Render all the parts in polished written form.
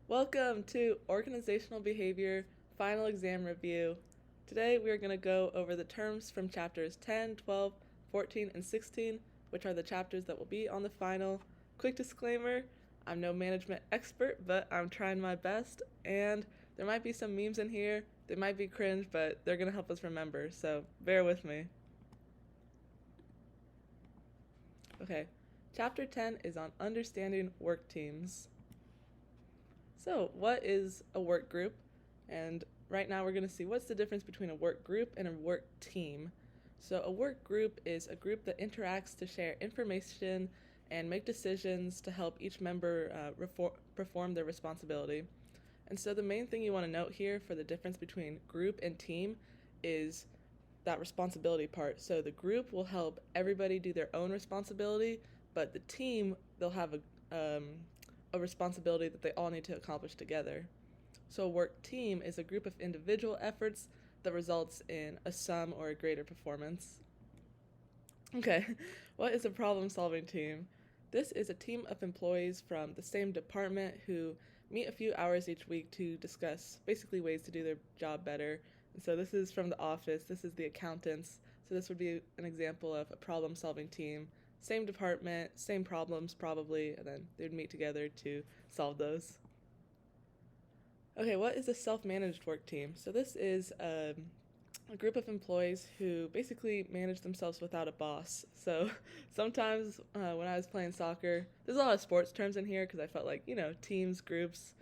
Welcome to Organizational Behavior Final Exam Review. Today we are going to go over the terms from chapters 10, 12, 14, and 16, which are the chapters that will be on the final. Quick disclaimer, I'm no management expert, but I'm trying my best, and there might be some memes in here. They might be cringe, but they're going to help us remember, so bear with me. Okay, chapter 10 is on understanding work teams. So, what is a work group? And right now we're going to see what's the difference between a work group and a work team. So, a work group is a group that interacts to share information and make decisions to help each member perform their responsibility. And so, the main thing you want to note here for the difference between group and team is that responsibility part. So, the group will help everybody do their own responsibility, but the team, they'll have a responsibility that they all need to accomplish together. So a work team is a group of individual efforts that results in a sum or a greater performance. Okay, what is a problem-solving team? This is a team of employees from the same department who meet a few hours each week to discuss basically ways to do their job better. And so this is from the office, this is the accountants, so this would be an example of a problem-solving team. Same department, same problems probably, and then they'd meet together to solve those. Okay, what is a self-managed work team? So this is a group of employees who basically manage themselves without a boss. So sometimes when I was playing soccer, there's a lot of sports terms in here because I felt like, teams, groups.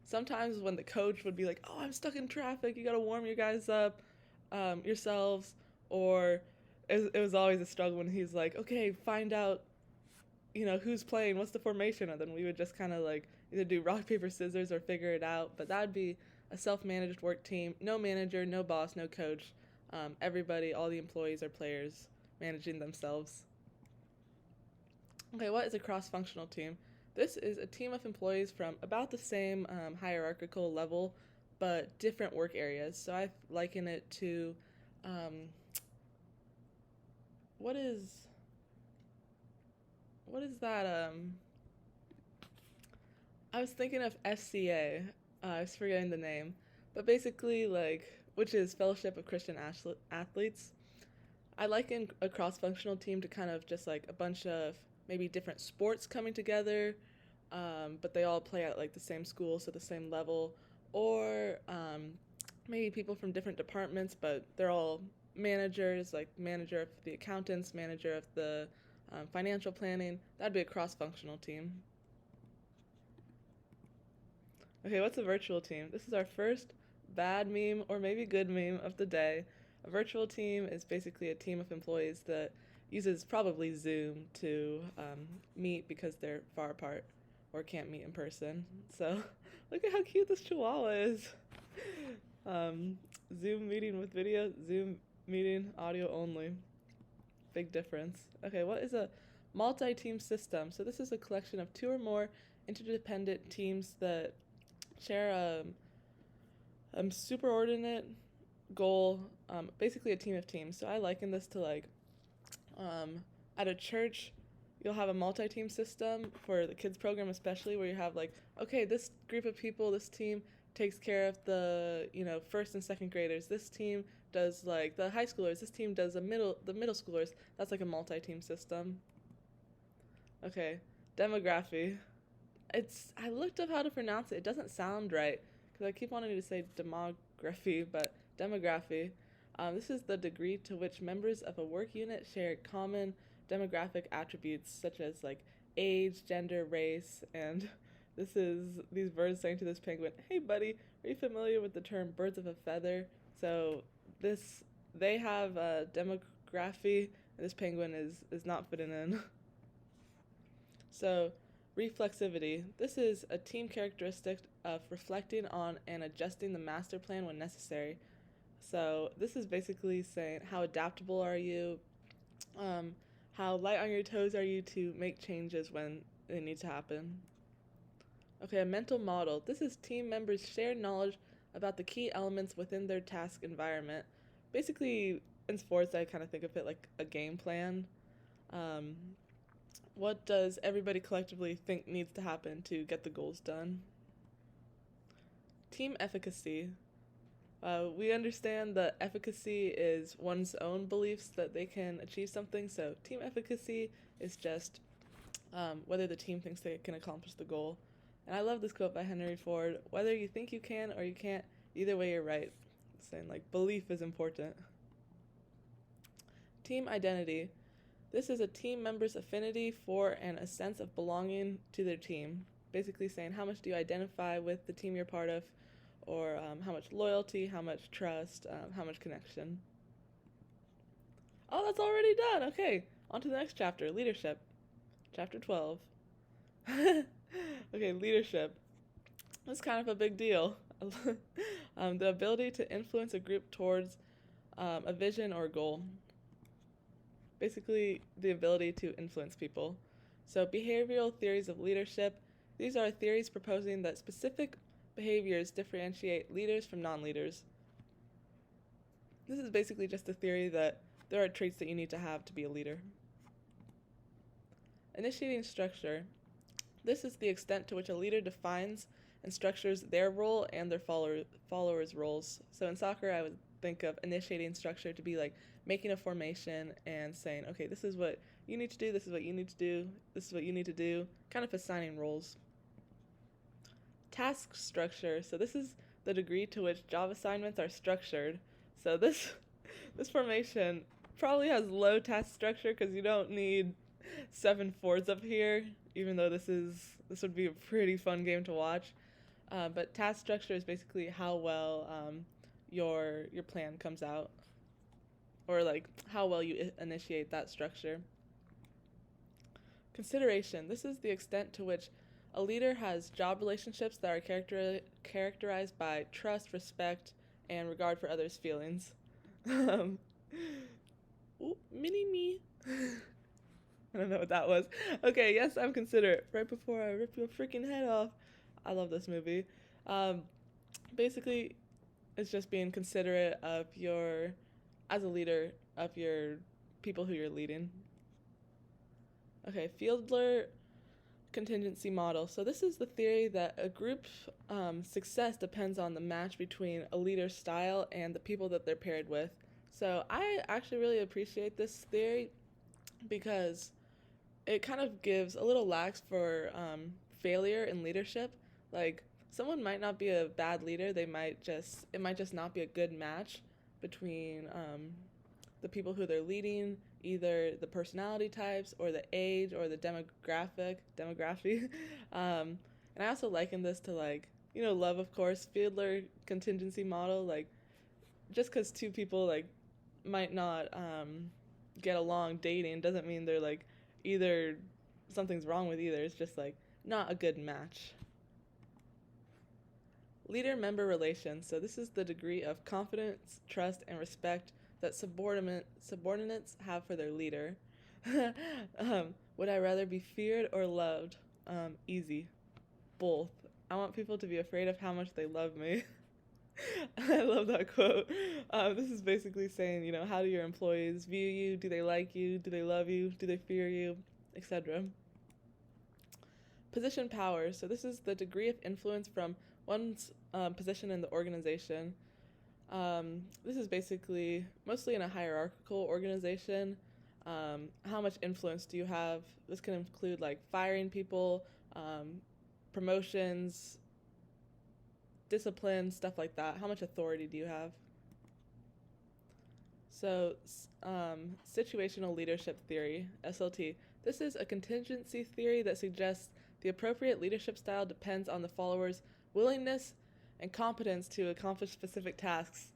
Sometimes when the coach would be like, oh, I'm stuck in traffic, you gotta warm your guys up yourselves, or it was always a struggle when he's like, okay, find out, who's playing, what's the formation, and then we would just kind of like either do rock, paper, scissors or figure it out. But that would be a self-managed work team. No manager, no boss, no coach. Everybody, all the employees are players managing themselves. Okay, what is a cross-functional team? This is a team of employees from about the same hierarchical level, but different work areas. So I liken it to what is that? I was thinking of FCA. I was forgetting the name, but basically, which is Fellowship of Christian Athletes. I liken a cross-functional team to kind of just like a bunch of maybe different sports coming together, but they all play at like the same school, so the same level, or maybe people from different departments, but they're all managers, like manager of the accountants, manager of the financial planning. That'd be a cross-functional team. Okay, what's a virtual team? This is our first bad meme or maybe good meme of the day. A virtual team is basically a team of employees that uses probably Zoom to meet because they're far apart or can't meet in person. So look at how cute this chihuahua is. Zoom meeting with video, Zoom meeting audio only. Big difference. Okay, what is a multi-team system? So this is a collection of two or more interdependent teams that share a superordinate goal, basically a team of teams. So I liken this to at a church, you'll have a multi-team system for the kids program especially, where you have like, okay, this group of people, this team takes care of the first and second graders. This team does like the high schoolers. This team does the middle schoolers. That's like a multi-team system. Okay, demography. I looked up how to pronounce it. It doesn't sound right because I keep wanting to say demography, but demography. This is the degree to which members of a work unit share common demographic attributes such as like age, gender, race, and this is these birds saying to this penguin, "Hey, buddy, are you familiar with the term birds of a feather?" So they have a demography, and this penguin is not fitting in. So reflexivity. This is a team characteristic of reflecting on and adjusting the master plan when necessary. So this is basically saying how adaptable are you, how light on your toes are you to make changes when they need to happen. Okay, a mental model. This is team members' shared knowledge about the key elements within their task environment. Basically, in sports, I kind of think of it like a game plan. Um, What does everybody collectively think needs to happen to get the goals done? Team efficacy. We understand that efficacy is one's own beliefs that they can achieve something, so team efficacy is just whether the team thinks they can accomplish the goal. And I love this quote by Henry Ford: whether you think you can or you can't, either way you're right. Saying like belief is important. Team identity. This is a team member's affinity for and a sense of belonging to their team. Basically saying how much do you identify with the team you're part of, or how much loyalty, how much trust, how much connection. Oh, that's already done. Okay, on to the next chapter, leadership. Chapter 12. Okay, leadership. That's kind of a big deal. The ability to influence a group towards a vision or goal. Basically, the ability to influence people. So, behavioral theories of leadership. These are theories proposing that specific behaviors differentiate leaders from non-leaders. This is basically just a theory that there are traits that you need to have to be a leader. Initiating structure. This is the extent to which a leader defines and structures their role and their followers' roles. So in soccer, I would think of initiating structure to be like making a formation and saying, okay, this is what you need to do, this is what you need to do, this is what you need to do, kind of assigning roles. Task structure. So this is the degree to which job assignments are structured. So this formation probably has low task structure because you don't need 7 forwards up here, even though this would be a pretty fun game to watch. But task structure is basically how well your plan comes out, or like how well you initiate that structure. Consideration. This is the extent to which a leader has job relationships that are characterized by trust, respect, and regard for others' feelings. Ooh, mini me. I don't know what that was. Okay, yes, I'm considerate. Right before I rip your freaking head off. I love this movie. Basically, it's just being considerate of as a leader, of your people who you're leading. Okay, Fieldler contingency model. So this is the theory that a group's success depends on the match between a leader's style and the people that they're paired with. So I actually really appreciate this theory because it kind of gives a little lax for failure in leadership. Like, someone might not be a bad leader, it might just not be a good match between the people who they're leading, either the personality types or the age or the demography. And I also liken this to, like, love, of course, Fiedler contingency model. Like, just because two people, like, might not get along dating doesn't mean they're, like, either something's wrong with either. It's just, like, not a good match. Leader-member relations. So this is the degree of confidence, trust, and respect that subordinates have for their leader. Would I rather be feared or loved? Easy. Both. I want people to be afraid of how much they love me. I love that quote. This is basically saying, how do your employees view you? Do they like you? Do they love you? Do they fear you? Etc. Position power. So this is the degree of influence from one's position in the organization. This is basically mostly in a hierarchical organization. How much influence do you have? This can include like firing people, promotions, discipline, stuff like that. How much authority do you have? So, situational leadership theory, SLT. This is a contingency theory that suggests the appropriate leadership style depends on the follower's willingness and competence to accomplish specific tasks.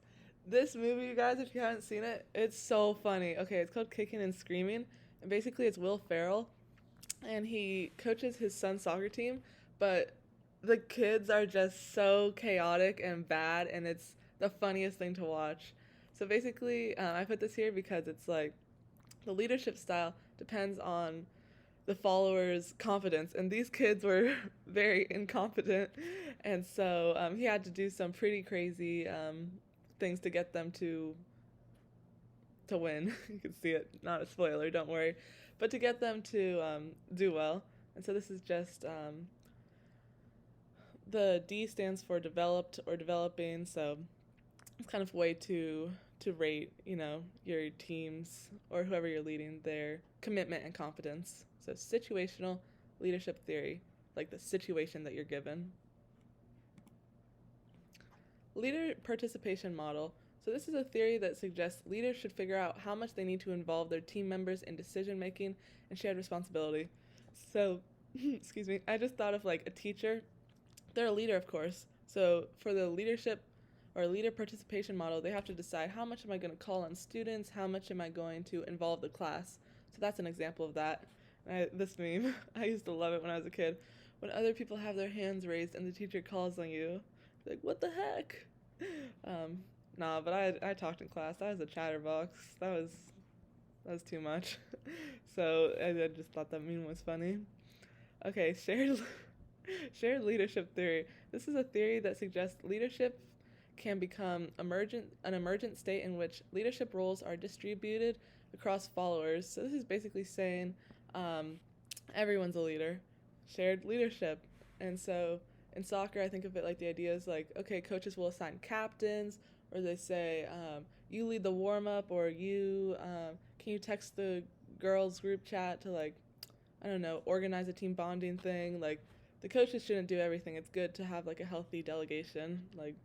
This movie, you guys, if you haven't seen it, it's so funny. Okay, it's called Kicking and Screaming, and basically it's Will Ferrell, and he coaches his son's soccer team, but the kids are just so chaotic and bad, and it's the funniest thing to watch. So basically, I put this here because it's like the leadership style depends on the followers' confidence, and these kids were very incompetent, and so he had to do some pretty crazy things to get them to win. You can see it, not a spoiler, don't worry. but to get them to do well. And so this is just the D stands for developed or developing. So it's kind of a way to rate, your teams or whoever you're leading, their commitment and competence. So situational leadership theory, like the situation that you're given. Leader participation model. So this is a theory that suggests leaders should figure out how much they need to involve their team members in decision making and shared responsibility. So, excuse me, I just thought of like a teacher. They're a leader, of course. So for the leadership or leader participation model, they have to decide how much am I going to call on students, how much am I going to involve the class. So that's an example of that. This meme, I used to love it when I was a kid. When other people have their hands raised and the teacher calls on you, like, what the heck? But I talked in class. I was a chatterbox. That was too much. So I just thought that meme was funny. Okay, shared leadership theory. This is a theory that suggests leadership can become an emergent state in which leadership roles are distributed across followers. So this is basically saying everyone's a leader. Shared leadership. And so in soccer, I think of it like the idea is like, okay, coaches will assign captains, or they say, you lead the warm-up, or can you text the girls group chat to, like, I don't know, organize a team bonding thing. Like, the coaches shouldn't do everything. It's good to have, like, a healthy delegation. Like,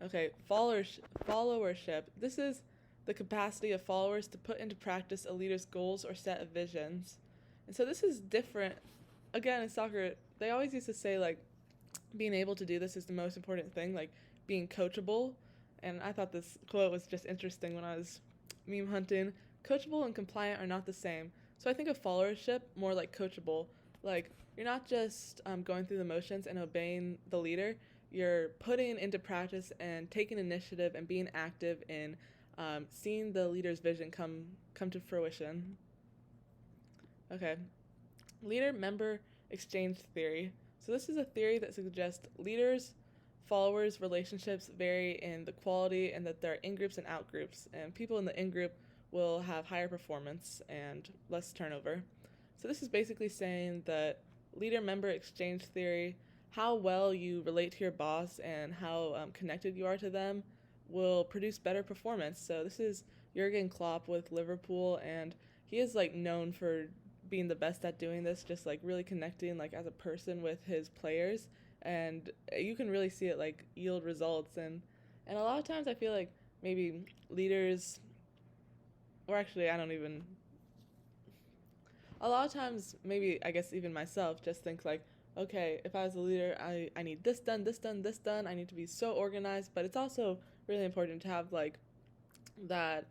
okay, followership. This is the capacity of followers to put into practice a leader's goals or set of visions. And so this is different. Again, in soccer, they always used to say, like, being able to do this is the most important thing, like being coachable. And I thought this quote was just interesting when I was meme hunting. Coachable and compliant are not the same. So I think of followership more like coachable. Like, you're not just going through the motions and obeying the leader. You're putting into practice and taking initiative and being active in seeing the leader's vision come to fruition. Okay. Leader-member exchange theory. So this is a theory that suggests leaders-followers relationships vary in the quality and that there are in-groups and out-groups. And people in the in-group will have higher performance and less turnover. So this is basically saying that leader-member exchange theory, how well you relate to your boss and how connected you are to them will produce better performance. So this is Jurgen Klopp with Liverpool, and he is like known for being the best at doing this, just like really connecting like as a person with his players, and you can really see it like yield results. And a lot of times I feel like maybe leaders, or actually a lot of times maybe I guess even myself just think like, okay, if I was a leader, I need this done, this done, this done, I need to be so organized. But it's also really important to have like that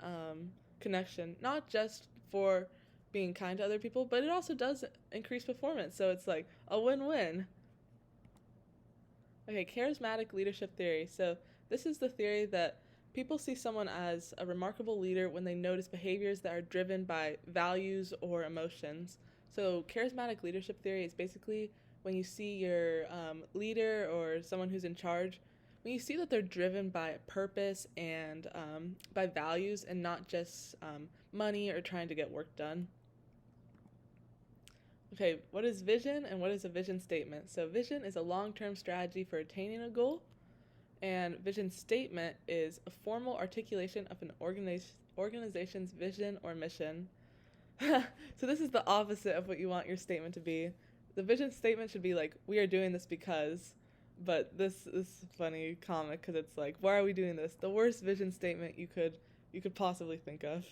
connection, not just for being kind to other people, but it also does increase performance. So it's like a win-win. Okay, charismatic leadership theory. So this is the theory that people see someone as a remarkable leader when they notice behaviors that are driven by values or emotions. So charismatic leadership theory is basically when you see your leader or someone who's in charge, when you see that they're driven by purpose and by values and not just money or trying to get work done. Okay, what is vision and what is a vision statement? So vision is a long-term strategy for attaining a goal, and vision statement is a formal articulation of an organization's vision or mission. So this is the opposite of what you want your statement to be. The vision statement should be like, we are doing this because, but this is funny comic because it's like, why are we doing this? The worst vision statement you could possibly think of.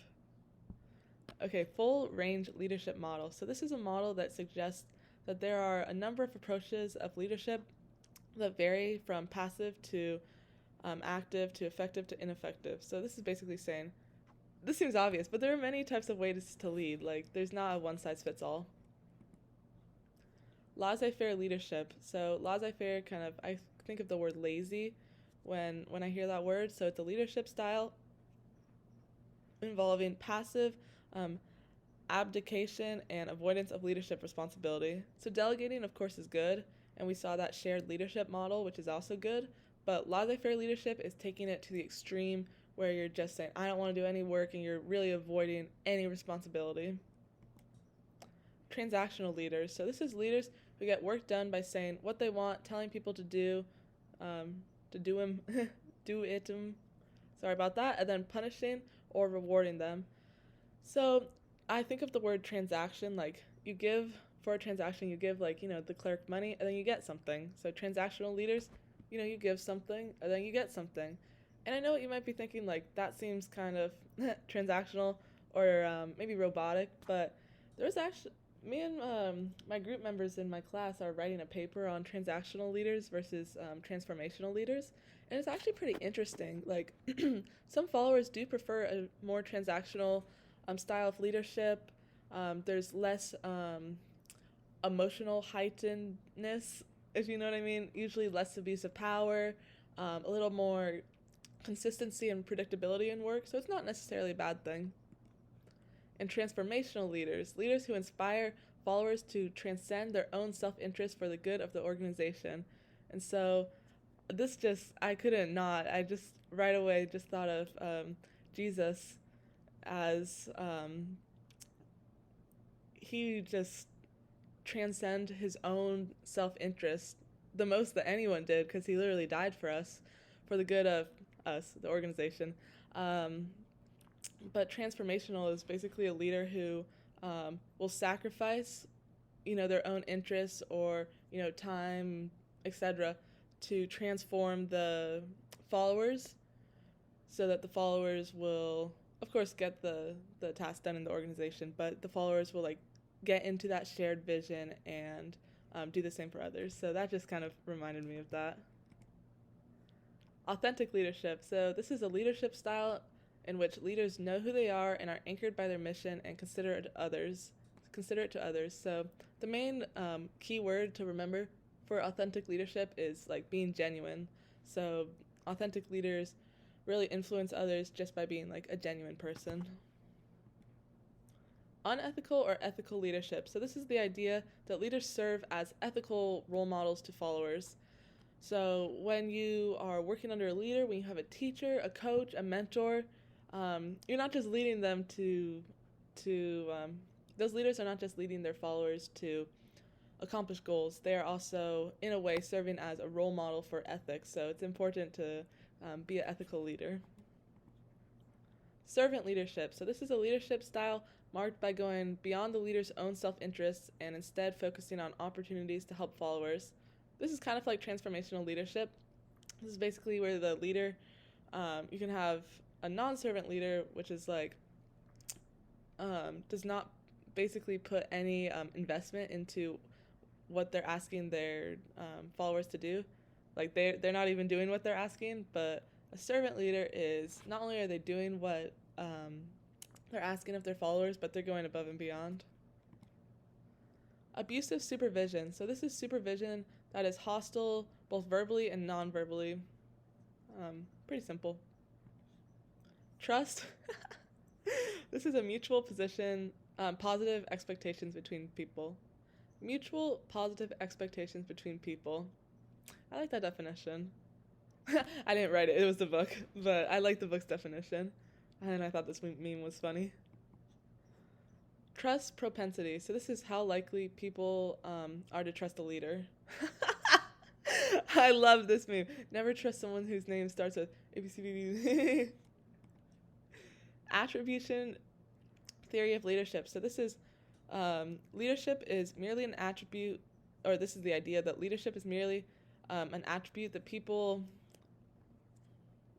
Okay, full range leadership model. So this is a model that suggests that there are a number of approaches of leadership that vary from passive to active to effective to ineffective. So this is basically saying, this seems obvious, but there are many types of ways to lead. Like, there's not a one-size-fits-all. Laissez-faire leadership. So laissez-faire kind of, I think of the word lazy when I hear that word. So it's a leadership style involving passive abdication and avoidance of leadership responsibility. So delegating, of course, is good, and we saw that shared leadership model, which is also good, but laissez-faire leadership is taking it to the extreme where you're just saying, I don't want to do any work, and you're really avoiding any responsibility. Transactional leaders. So this is leaders who get work done by saying what they want, telling people to do them, do it. Sorry about that. And then punishing or rewarding them. So I think of the word transaction, like for a transaction, you give the clerk money and then you get something. So transactional leaders, you give something and then you get something. And I know what you might be thinking, like that seems kind of transactional or maybe robotic, but there's actually, me and my group members in my class are writing a paper on transactional leaders versus transformational leaders. And it's actually pretty interesting. Like, some followers do prefer a more transactional style of leadership. There's less emotional heightenedness, if you know what I mean. Usually less abuse of power, a little more consistency and predictability in work. So it's not necessarily a bad thing. And transformational leaders who inspire followers to transcend their own self-interest for the good of the organization. And so I couldn't not. I just right away just thought of Jesus as he just transcend his own self-interest the most that anyone did, because he literally died for us, for the good of us, the organization. But transformational is basically a leader who will sacrifice, their own interests or, time, etc., to transform the followers so that the followers will, of course, get the task done in the organization, but the followers will, get into that shared vision and do the same for others. So that just kind of reminded me of that. Authentic leadership. So this is a leadership style in which leaders know who they are and are anchored by their mission and considerate to others. So the main key word to remember for authentic leadership is being genuine. So authentic leaders really influence others just by being a genuine person. Unethical or ethical leadership. So this is the idea that leaders serve as ethical role models to followers. So when you are working under a leader, when you have a teacher, a coach, a mentor, you're not just leading them those leaders are not just leading their followers to accomplish goals. They are also, in a way, serving as a role model for ethics. So it's important to be an ethical leader. Servant leadership. So this is a leadership style marked by going beyond the leader's own self-interests and instead focusing on opportunities to help followers. This is kind of like transformational leadership. This is basically where the leader, you can have a non-servant leader, which is does not basically put any investment into what they're asking their followers to do. They're not even doing what they're asking, but a servant leader is, not only are they doing what they're asking of their followers, but they're going above and beyond. Abusive supervision. So this is supervision that is hostile, both verbally and non-verbally. Pretty simple. Trust. This is a mutual position, positive expectations between people. Mutual positive expectations between people. I like that definition. I didn't write it, it was the book, but I like the book's definition, and I thought this meme was funny. Trust propensity. So this is how likely people are to trust a leader. I love this meme. Never trust someone whose name starts with ABCDD. Attribution theory of leadership. So this is leadership is merely an attribute, or this is the idea that leadership is merely an attribute that people,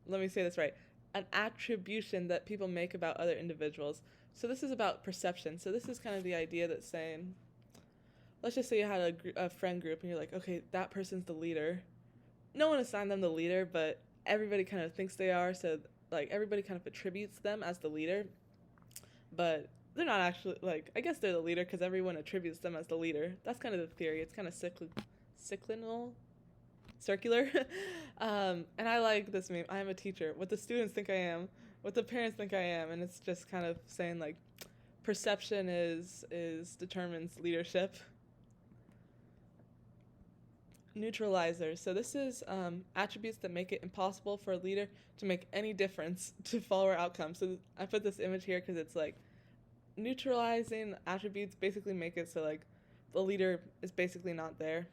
let me say this right, an attribution that people make about other individuals. So this is about perception. So this is kind of the idea that's saying, let's just say you had a friend group and you're like, okay, that person's the leader. No one assigned them the leader, but everybody kind of thinks they are, so everybody kind of attributes them as the leader, but they're not actually, I guess they're the leader because everyone attributes them as the leader. That's kind of the theory. It's kind of circular. And I like this meme. I am a teacher. What the students think I am, what the parents think I am, and it's just kind of saying perception determines leadership. Neutralizers. So this is attributes that make it impossible for a leader to make any difference to follower outcomes. So I put this image here because it's like neutralizing attributes basically make it so like the leader is basically not there.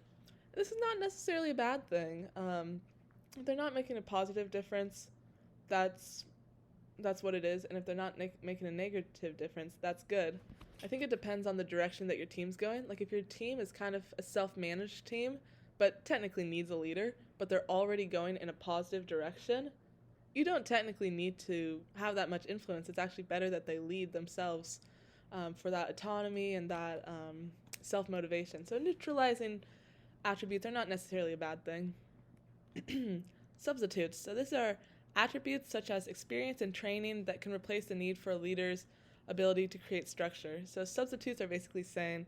This is not necessarily a bad thing. If they're not making a positive difference, that's what it is. And if they're not making a negative difference, that's good. I think it depends on the direction that your team's going. Like if your team is kind of a self-managed team, but technically needs a leader, but they're already going in a positive direction, you don't technically need to have that much influence. It's actually better that they lead themselves for that autonomy and that self-motivation. So neutralizing attributes are not necessarily a bad thing. Substitutes. So these are attributes such as experience and training that can replace the need for a leader's ability to create structure. So substitutes are basically saying,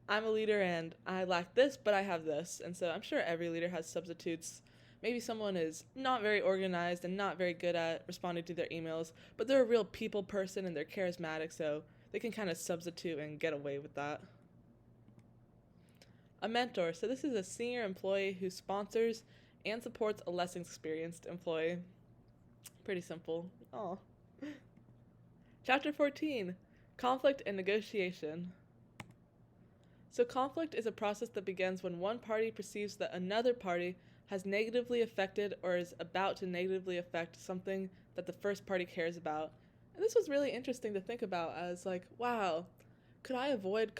I'm a leader and I lack this, but I have this. And so I'm sure every leader has substitutes. Maybe someone is not very organized and not very good at responding to their emails, but they're a real people person and they're charismatic, so they can kind of substitute and get away with that. A mentor. So this is a senior employee who sponsors and supports a less experienced employee. Pretty simple. Aw. Chapter 14. Conflict and negotiation. So conflict is a process that begins when one party perceives that another party has negatively affected or is about to negatively affect something that the first party cares about. And this was really interesting to think about as like, wow, could I avoid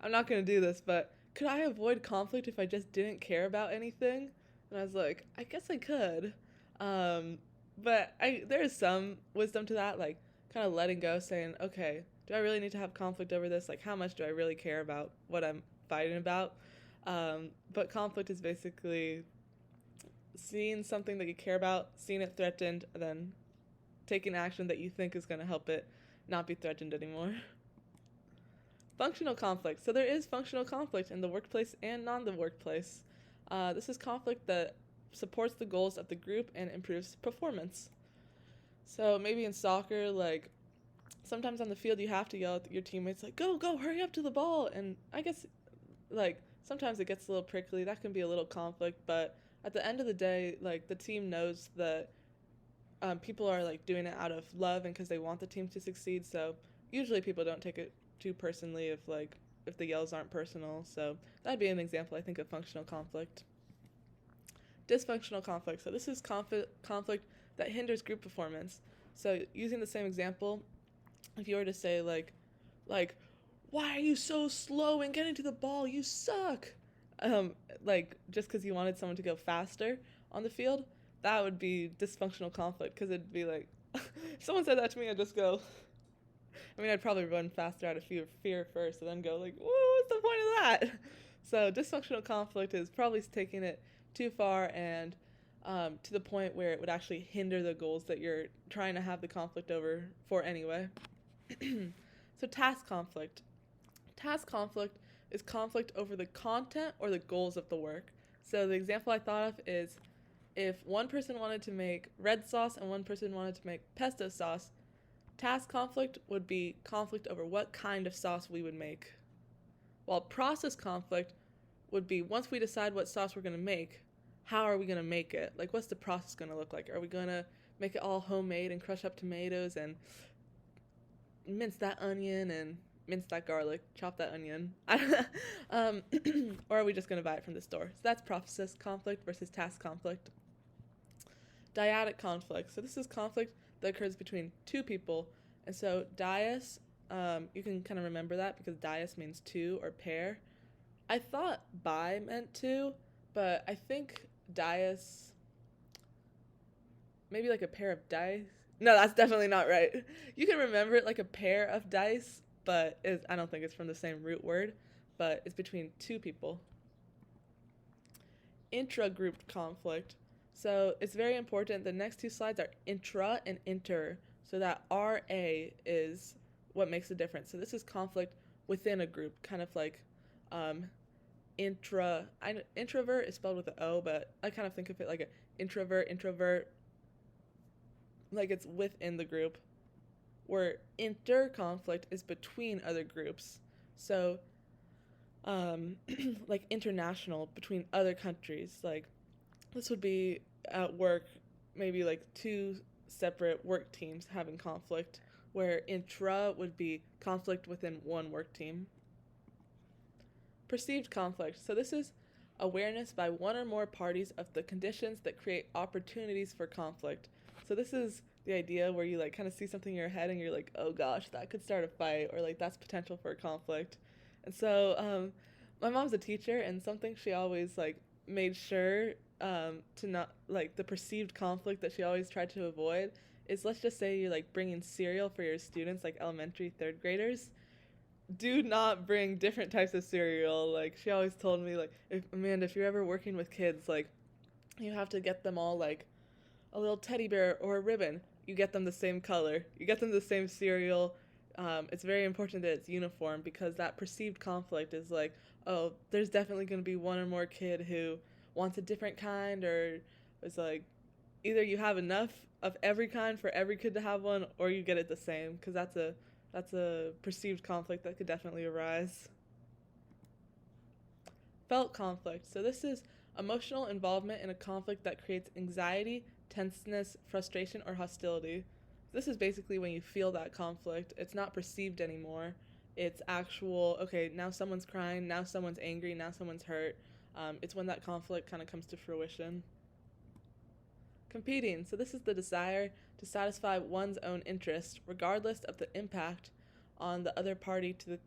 I'm not going to do this, but could I avoid conflict if I just didn't care about anything? And I was like, I guess I could. But there is some wisdom to that, like kind of letting go, saying, okay, do I really need to have conflict over this? Like, how much do I really care about what I'm fighting about? But conflict is basically seeing something that you care about, seeing it threatened, and then taking action that you think is going to help it not be threatened anymore. Functional conflict. So there is functional conflict in the workplace and non the workplace. This is conflict that supports the goals of the group and improves performance. So maybe in soccer, like sometimes on the field you have to yell at your teammates like, go, hurry up to the ball. And I guess like sometimes it gets a little prickly. That can be a little conflict, but at the end of the day, like the team knows that people are like doing it out of love and because they want the team to succeed. So usually people don't take it too personally if the yells aren't personal. So that'd be an example, I think, of functional conflict. Dysfunctional conflict. So this is conflict that hinders group performance. So using the same example, if you were to say like, why are you so slow in getting to the ball? You suck. Like just because you wanted someone to go faster on the field, that would be dysfunctional conflict because it'd be like, if someone said that to me, I'd just go, I mean, I'd probably run faster out of fear first and then go like, what's the point of that? So dysfunctional conflict is probably taking it too far and to the point where it would actually hinder the goals that you're trying to have the conflict over for anyway. So task conflict. Task conflict is conflict over the content or the goals of the work. So the example I thought of is if one person wanted to make red sauce and one person wanted to make pesto sauce, task conflict would be conflict over what kind of sauce we would make. While process conflict would be once we decide what sauce we're going to make, how are we going to make it? Like, what's the process going to look like? Are we going to make it all homemade and crush up tomatoes and mince that onion and mince that garlic, chop that onion? Or are we just going to buy it from the store? So that's process conflict versus task conflict. Dyadic conflict. So this is conflict that occurs between two people. And so dias, you can kind of remember that because dias means two or pair. I thought bi meant two, but I think dias, maybe like a pair of dice. No, that's definitely not right. You can remember it like a pair of dice, but I don't think it's from the same root word, but it's between two people. Intra-group conflict. So it's very important. The next two slides are intra and inter. So that RA is what makes the difference. So this is conflict within a group, kind of like introvert is spelled with an O, but I kind of think of it like an introvert, like it's within the group, where inter-conflict is between other groups. So um, like international between other countries. Like this would be at work, maybe like two separate work teams having conflict, where intra would be conflict within one work team. Perceived conflict. So this is awareness by one or more parties of the conditions that create opportunities for conflict. So this is the idea where you like kind of see something in your head and you're like, oh gosh, that could start a fight, or like that's potential for a conflict. And so my mom's a teacher, and something she always like made sure to not like the perceived conflict that she always tried to avoid is, let's just say you're like bringing cereal for your students, like elementary third graders. Do not bring different types of cereal. Like she always told me, like, if Amanda, if you're ever working with kids, like you have to get them all like a little teddy bear or a ribbon. You get them the same color. You get them the same cereal. It's very important that it's uniform, because that perceived conflict is like, oh, there's definitely going to be one or more kid who wants a different kind, or it's like either you have enough of every kind for every kid to have one, or you get it the same, because that's a perceived conflict that could definitely arise. Felt conflict. So this is emotional involvement in a conflict that creates anxiety, tenseness, frustration, or hostility. This is basically when you feel that conflict. It's not perceived anymore. It's actual, okay, now someone's crying, now someone's angry, now someone's hurt. It's when that conflict kind of comes to fruition. Competing. So this is the desire to satisfy one's own interest, regardless of the impact on the other party to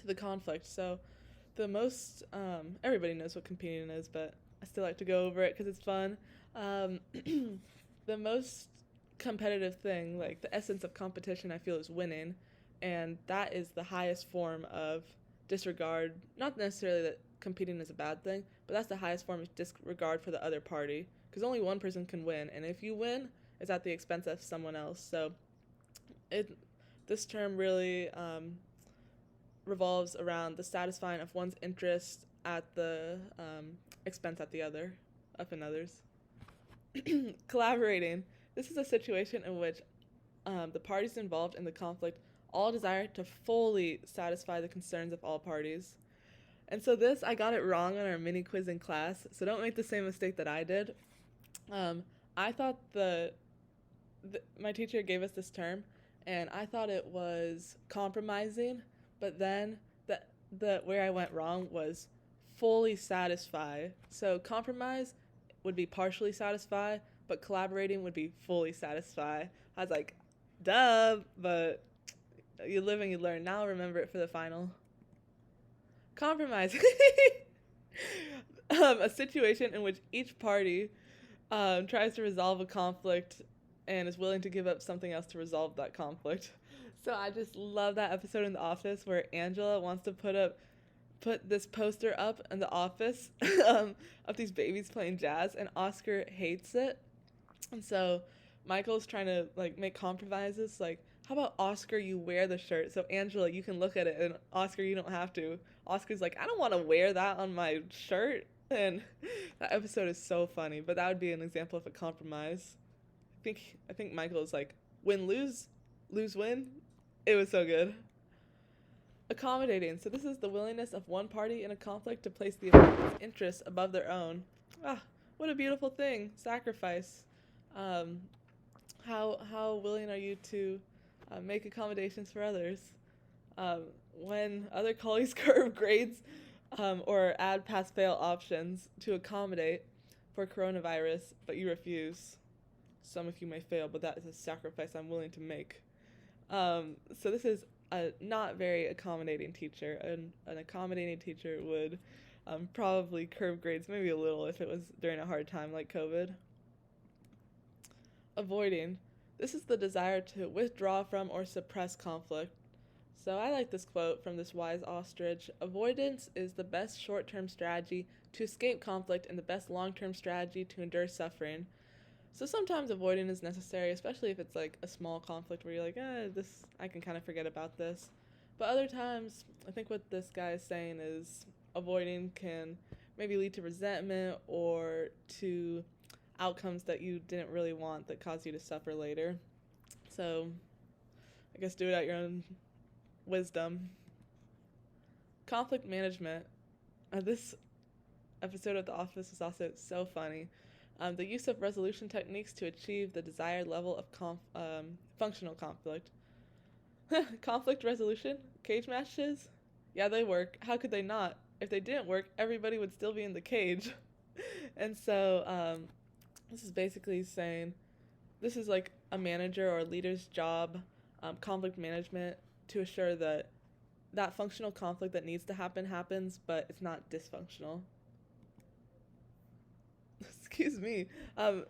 the conflict. So the most everybody knows what competing is, but I still like to go over it because it's fun. The most competitive thing, like the essence of competition, I feel, is winning, and that is the highest form of disregard. Not necessarily that competing is a bad thing, but that's the highest form of disregard for the other party, because only one person can win, and if you win, it's at the expense of someone else. So this term really revolves around the satisfying of one's interest at the expense at the other of another's. Collaborating. This is a situation in which the parties involved in the conflict all desire to fully satisfy the concerns of all parties. And so this, I got it wrong on our mini quiz in class, so don't make the same mistake that I did. I thought my teacher gave us this term, and I thought it was compromising, but then the where I went wrong was fully satisfy. So compromise would be partially satisfy, but collaborating would be fully satisfy. I was like, duh, but you live and you learn. Now I'll remember it for the final. Compromise. A situation in which each party tries to resolve a conflict and is willing to give up something else to resolve that conflict. So I just love that episode in The Office where Angela wants to put this poster up in the office of these babies playing jazz, and Oscar hates it. And so Michael's trying to like make compromises, like, how about Oscar, you wear the shirt so Angela, you can look at it, and Oscar, you don't have to. Oscar's like, I don't want to wear that on my shirt. And that episode is so funny, but that would be an example of a compromise. I think Michael's like, win, lose, lose, win. It was so good. Accommodating. So this is the willingness of one party in a conflict to place the opponent's interests above their own. Ah, what a beautiful thing. Sacrifice. How willing are you to make accommodations for others? When other colleagues curve grades or add pass-fail options to accommodate for coronavirus, but you refuse. Some of you may fail, but that is a sacrifice I'm willing to make. So this is a not very accommodating teacher. An accommodating teacher would probably curve grades maybe a little if it was during a hard time like COVID. Avoiding. This is the desire to withdraw from or suppress conflict. So I like this quote from this wise ostrich. Avoidance is the best short-term strategy to escape conflict and the best long-term strategy to endure suffering. So sometimes avoiding is necessary, especially if it's like a small conflict where you're like, this, I can kind of forget about this. But other times, I think what this guy is saying is avoiding can maybe lead to resentment or to outcomes that you didn't really want that cause you to suffer later. So I guess do it at your own wisdom. Conflict management. This episode of The Office is also so funny. The use of resolution techniques to achieve the desired level of functional conflict. Conflict resolution? Cage matches? Yeah, they work. How could they not? If they didn't work, everybody would still be in the cage. And so, this is basically saying this is like a manager or a leader's job, conflict management, to assure that that functional conflict that needs to happen happens, but it's not dysfunctional. Excuse me. A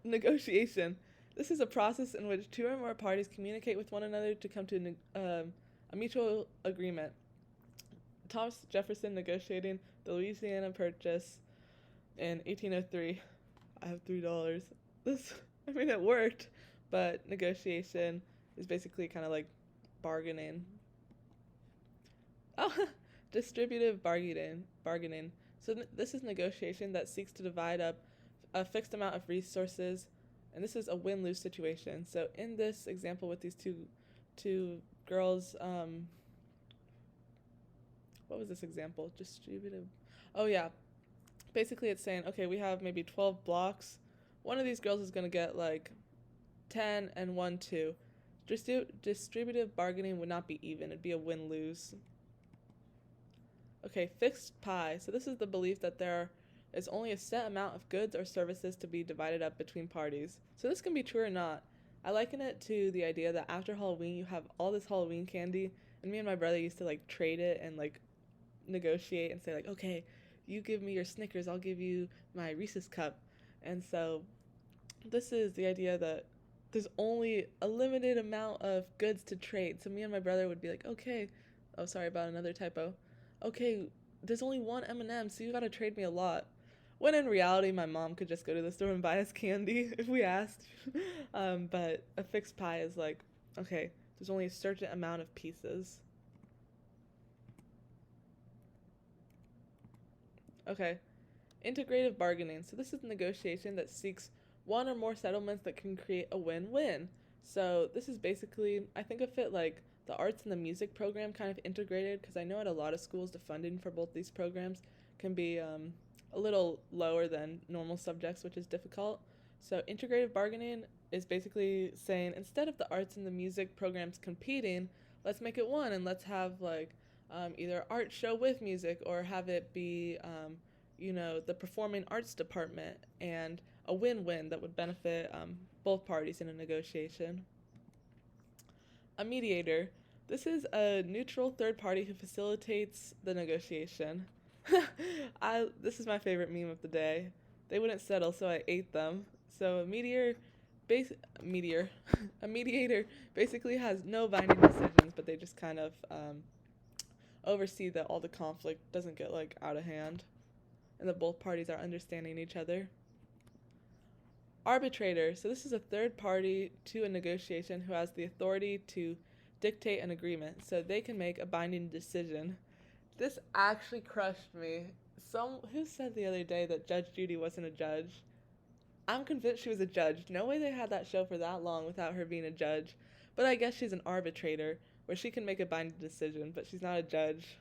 negotiation. This is a process in which two or more parties communicate with one another to come to a mutual agreement. Thomas Jefferson negotiating the Louisiana Purchase in 1803. I have $3. It worked, but negotiation is basically kind of like bargaining. Oh, distributive bargaining. So this is negotiation that seeks to divide up a fixed amount of resources, and this is a win-lose situation. So in this example with these two girls, what was this example? Distributive. Oh yeah. Basically it's saying, okay, we have maybe 12 blocks. One of these girls is going to get like 10 and 1 2. Distributive bargaining would not be even. It'd be a win-lose. Okay, fixed pie. So this is the belief that there is only a set amount of goods or services to be divided up between parties. So this can be true or not. I liken it to the idea that after Halloween you have all this Halloween candy, and me and my brother used to like trade it and like negotiate and say like, okay, you give me your Snickers, I'll give you my Reese's cup. And so this is the idea that there's only a limited amount of goods to trade. So me and my brother would be like, okay, oh sorry about another typo. Okay, there's only one M&M, so you gotta trade me a lot. When in reality, my mom could just go to the store and buy us candy if we asked. But a fixed pie is like, okay, there's only a certain amount of pieces. Okay, integrative bargaining. So this is negotiation that seeks one or more settlements that can create a win-win. So this is basically, I think of it like the arts and the music program kind of integrated, because I know at a lot of schools the funding for both these programs can be a little lower than normal subjects, which is difficult. So integrative bargaining is basically saying, instead of the arts and the music programs competing, let's make it one, and let's have like either art show with music, or have it be the performing arts department, and a win-win that would benefit both parties in a negotiation. A mediator. This is a neutral third party who facilitates the negotiation. This is my favorite meme of the day. They wouldn't settle, so I ate them. So a mediator basically has no binding decisions, but they just kind of oversee that all the conflict doesn't get like out of hand, and that both parties are understanding each other. Arbitrator. So this is a third party to a negotiation who has the authority to dictate an agreement, so they can make a binding decision. This actually crushed me. Who said the other day that Judge Judy wasn't a judge? I'm convinced she was a judge. No way they had that show for that long without her being a judge. But I guess she's an arbitrator, where she can make a binding decision, but she's not a judge.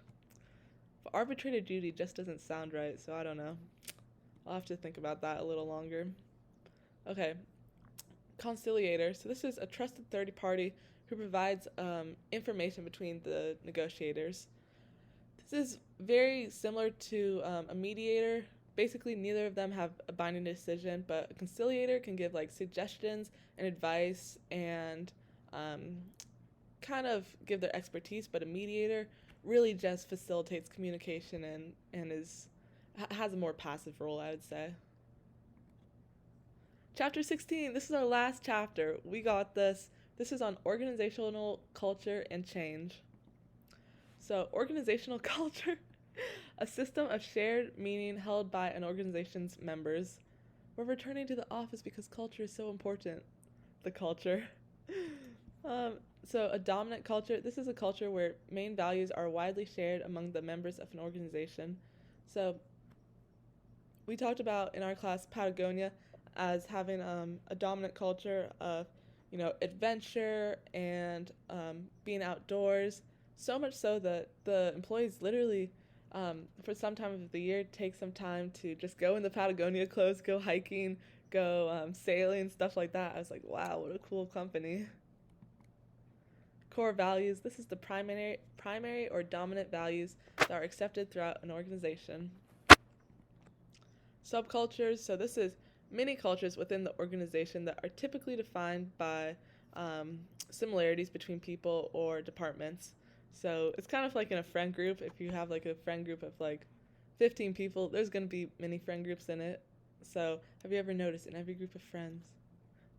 But arbitrator duty just doesn't sound right, so I don't know. I'll have to think about that a little longer. Okay. Conciliator. So this is a trusted third party who provides information between the negotiators. This is very similar to a mediator. Basically, neither of them have a binding decision, but a conciliator can give like suggestions and advice and kind of give their expertise, but a mediator really just facilitates communication and has a more passive role, I would say. Chapter 16, this is our last chapter. We got this. This is on organizational culture and change. So, organizational culture, a system of shared meaning held by an organization's members. We're returning to the office because culture is so important. The culture. So, a dominant culture, this is a culture where main values are widely shared among the members of an organization. So, we talked about in our class Patagonia as having a dominant culture of, adventure and being outdoors. So much so that the employees literally, for some time of the year, take some time to just go in the Patagonia clothes, go hiking, go sailing, stuff like that. I was like, wow, what a cool company. Core values. This is the primary or dominant values that are accepted throughout an organization. Subcultures. So this is many cultures within the organization that are typically defined by similarities between people or departments. So it's kind of like in a friend group. If you have like a friend group of like 15 people, there's going to be many friend groups in it. So have you ever noticed in every group of friends,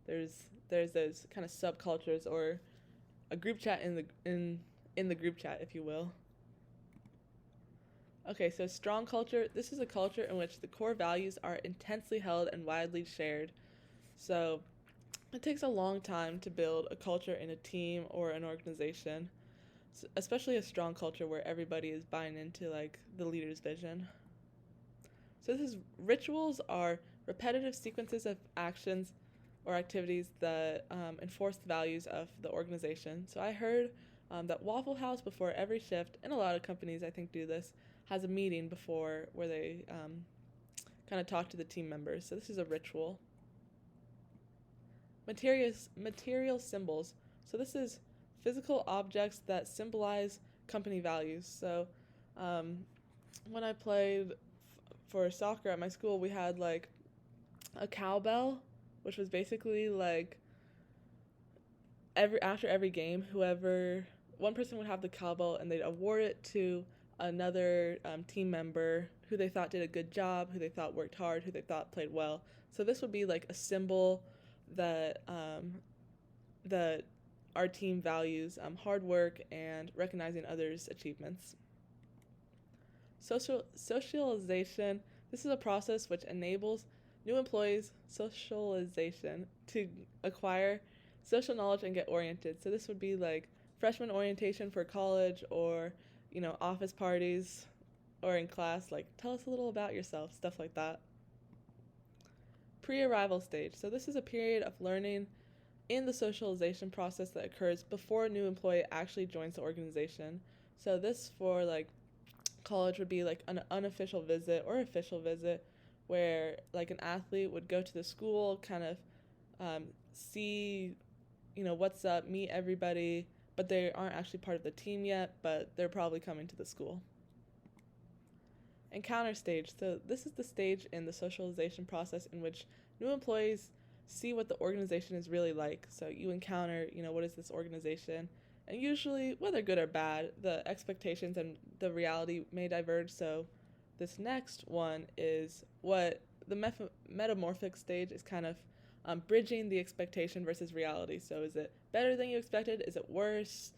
there's those kind of subcultures or a group chat in the group chat, if you will. Okay, so strong culture. This is a culture in which the core values are intensely held and widely shared. So it takes a long time to build a culture in a team or an organization, especially a strong culture where everybody is buying into like the leader's vision. So this is rituals are repetitive sequences of actions or activities that enforce the values of the organization. So I heard that Waffle House before every shift, and a lot of companies I think do this, has a meeting before where they kind of talk to the team members. So this is a ritual. Material symbols. So this is physical objects that symbolize company values. So when I played for soccer at my school, we had like a cowbell, which was basically like after every game, whoever one person would have the cowbell and they'd award it to another team member who they thought did a good job, who they thought worked hard, who they thought played well. So this would be like a symbol that that our team values hard work and recognizing others' achievements. Socialization. This is a process which enables new employees socialization to acquire social knowledge and get oriented. So this would be like freshman orientation for college or, office parties or in class, like tell us a little about yourself, stuff like that. Pre-arrival stage. So this is a period of learning in the socialization process that occurs before a new employee actually joins the organization. So this for like college would be like an unofficial visit or official visit where like an athlete would go to the school, kind of see, what's up, meet everybody, but they aren't actually part of the team yet, but they're probably coming to the school. Encounter stage. So this is the stage in the socialization process in which new employees see what the organization is really like. So you encounter, what is this organization? And usually, whether good or bad, the expectations and the reality may diverge. So this next one is what the metamorphic stage is, kind of bridging the expectation versus reality. So is it better than you expected? Is it worse?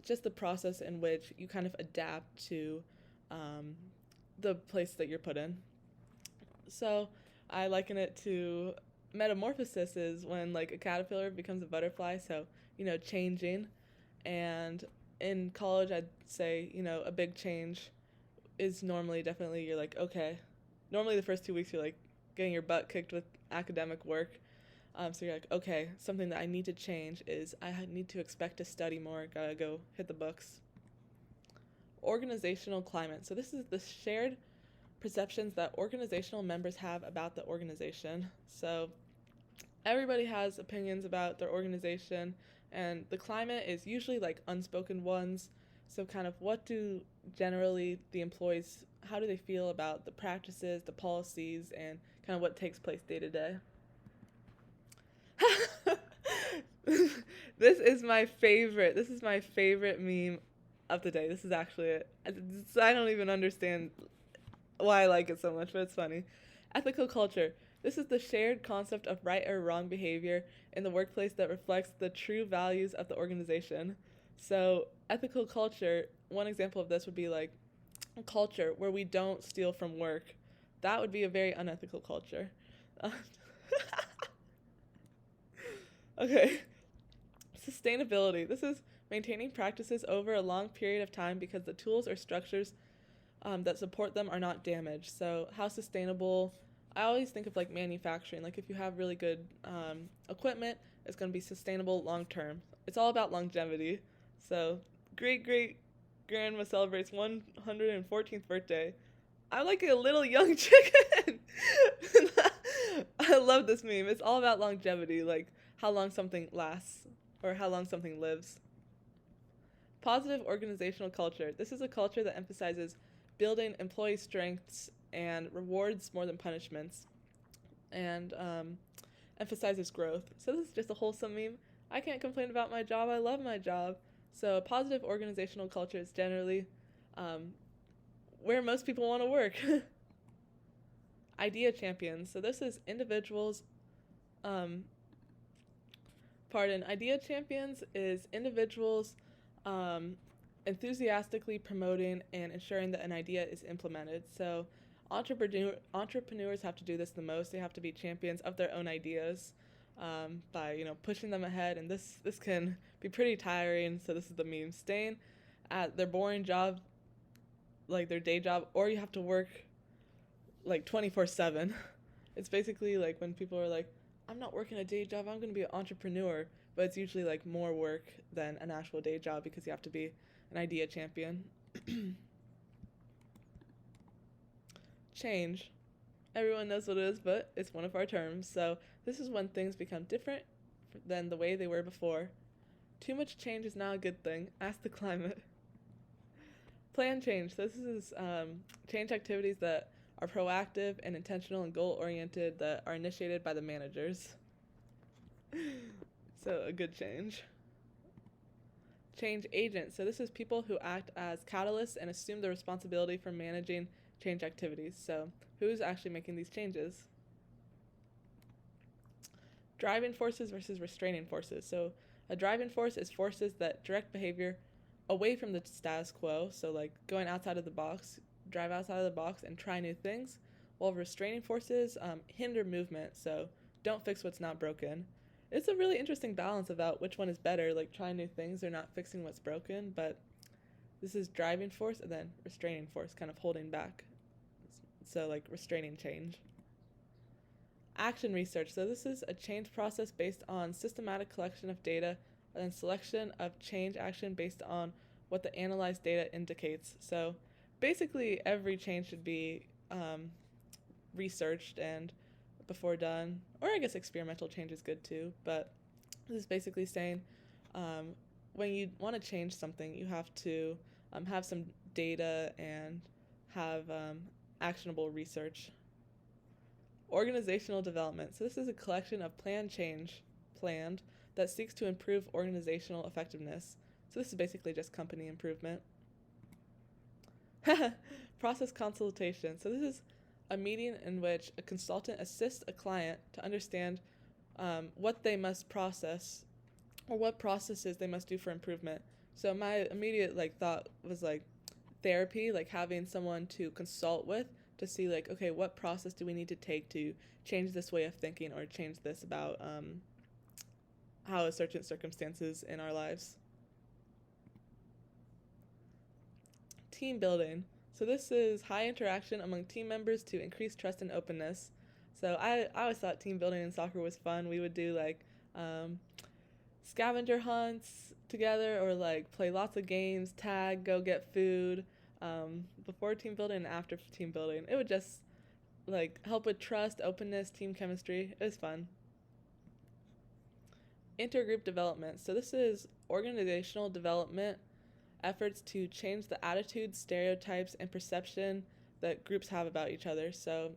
Just the process in which you kind of adapt to the place that you're put in. So I liken it to metamorphosis is when like a caterpillar becomes a butterfly, so changing. And in college I'd say a big change is normally definitely you're like, okay, normally the first 2 weeks you're like getting your butt kicked with academic work, so you're like, okay, something that I need to change is I need to expect to study more, gotta go hit the books. Organizational climate. So this is the shared perceptions that organizational members have about the organization. So everybody has opinions about their organization, and the climate is usually like unspoken ones. So kind of what do generally the employees, how do they feel about the practices, the policies, and kind of what takes place day to day? This is my favorite. This is my favorite meme of the day. This is actually it. I don't even understand why I like it so much, but it's funny. Ethical culture. This is the shared concept of right or wrong behavior in the workplace that reflects the true values of the organization. So, ethical culture, one example of this would be like a culture where we don't steal from work. That would be a very unethical culture. Okay. Sustainability. This is maintaining practices over a long period of time because the tools or structures that support them are not damaged. So how sustainable, I always think of like manufacturing. Like if you have really good equipment, it's going to be sustainable long term. It's all about longevity. So great great grandma celebrates 114th birthday. I'm like a little young chicken. I love this meme. It's all about longevity, like how long something lasts or how long something lives. Positive organizational culture. This is a culture that emphasizes building employee strengths and rewards more than punishments, and emphasizes growth. So this is just a wholesome meme. I can't complain about my job. I love my job. So a positive organizational culture is generally where most people want to work. Idea champions. So this is individuals. Idea champions is individuals enthusiastically promoting and ensuring that an idea is implemented. So entrepreneurs have to do this the most. They have to be champions of their own ideas by pushing them ahead, and this can be pretty tiring. So this is the meme: staying at their boring job, like their day job, or you have to work like 24/7. It's basically like when people are like, I'm not working a day job, I'm going to be an entrepreneur, but it's usually like more work than an actual day job because you have to be an idea champion. Change. Everyone knows what it is, but it's one of our terms. So this is when things become different than the way they were before. Too much change is not a good thing. Ask the climate. Plan change. So this is change activities that are proactive and intentional and goal-oriented that are initiated by the managers. So a good change. Change agents. So this is people who act as catalysts and assume the responsibility for managing change activities. So who's actually making these changes? Driving forces versus restraining forces. So a driving force is forces that direct behavior away from the status quo. So like going outside of the box, drive outside of the box and try new things, while restraining forces hinder movement, so don't fix what's not broken. It's a really interesting balance about which one is better, like trying new things or not fixing what's broken, but this is driving force and then restraining force, kind of holding back. So like restraining change. Action research. So this is a change process based on systematic collection of data and then selection of change action based on what the analyzed data indicates. So basically every change should be researched and before done, or I guess experimental change is good too, but this is basically saying when you want to change something, you have to have some data and have actionable research. Organizational development. So this is a collection of planned that seeks to improve organizational effectiveness. So this is basically just company improvement. Process consultation. So this is a meeting in which a consultant assists a client to understand what they must process or what processes they must do for improvement. So my immediate thought was therapy, like having someone to consult with to see okay, what process do we need to take to change this way of thinking or change this about how certain circumstances in our lives. Team building. So this is high interaction among team members to increase trust and openness. So I always thought team building in soccer was fun. We would do scavenger hunts together or play lots of games, tag, go get food, before team building and after team building. It would just help with trust, openness, team chemistry. It was fun. Intergroup development. So this is organizational development efforts to change the attitudes, stereotypes, and perception that groups have about each other. So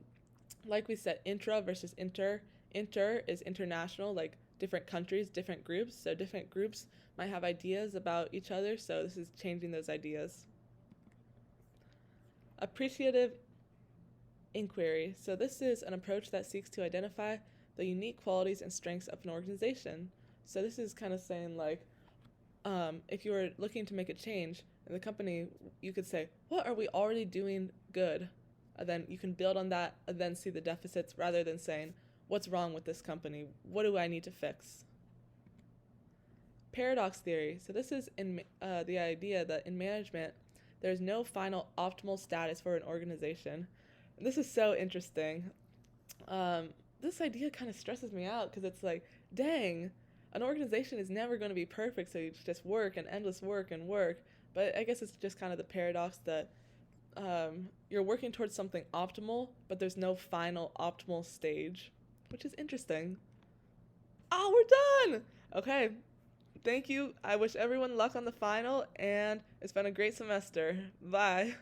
like we said, intra versus inter. Inter is international, like different countries, different groups. So different groups might have ideas about each other, so this is changing those ideas. Appreciative inquiry. So this is an approach that seeks to identify the unique qualities and strengths of an organization. So this is kind of saying if you were looking to make a change in the company, you could say, what are we already doing good? And then you can build on that and then see the deficits rather than saying, what's wrong with this company? What do I need to fix? Paradox theory. So this is the idea that in management, there's no final optimal status for an organization. And this is so interesting. This idea kind of stresses me out because it's dang, an organization is never going to be perfect, so you just work and endless work and work. But I guess it's just kind of the paradox that you're working towards something optimal, but there's no final optimal stage, which is interesting. Oh, we're done! Okay, thank you. I wish everyone luck on the final, and it's been a great semester. Bye.